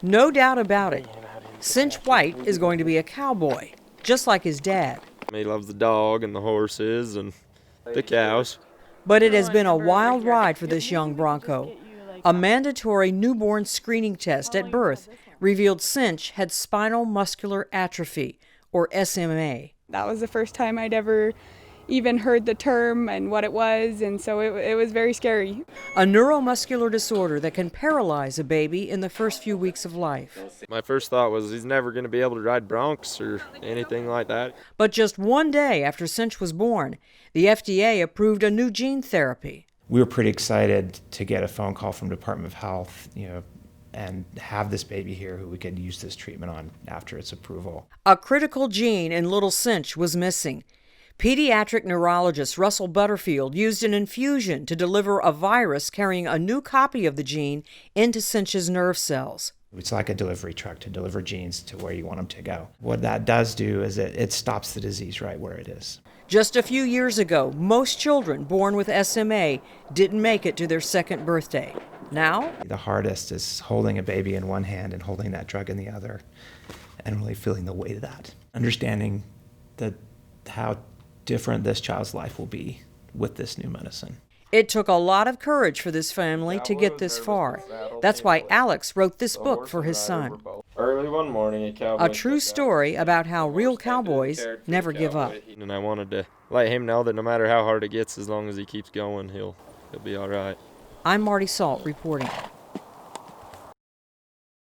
No doubt about it, Cinch White is going to be a cowboy, just like his dad. He loves the dog and the horses and the cows. But it has been a wild ride for this young bronco. A mandatory newborn screening test at birth revealed Cinch had spinal muscular atrophy, or SMA. That was the first time I'd ever even heard the term and what it was, and so it was very scary. A neuromuscular disorder that can paralyze a baby in the first few weeks of life. My first thought was he's never going to be able to ride broncs or anything like that. But just one day after Cinch was born, the FDA approved a new gene therapy. We were pretty excited to get a phone call from Department of Health, and have this baby here who we could use this treatment on after its approval. A critical gene in little Cinch was missing. Pediatric neurologist Russell Butterfield used an infusion to deliver a virus carrying a new copy of the gene into Cinch's nerve cells. It's like a delivery truck to deliver genes to where you want them to go. What that does do is it stops the disease right where it is. Just a few years ago, most children born with SMA didn't make it to their second birthday. Now? The hardest is holding a baby in one hand and holding that drug in the other and really feeling the weight of that. Understanding how different this child's life will be with this new medicine. It took a lot of courage for this family to get this far. That's why Alex wrote this book for his son. Early one morning, A true story about how real cowboys never give up. And I wanted to let him know that no matter how hard it gets, as long as he keeps going, he'll be all right. I'm Marty Salt reporting.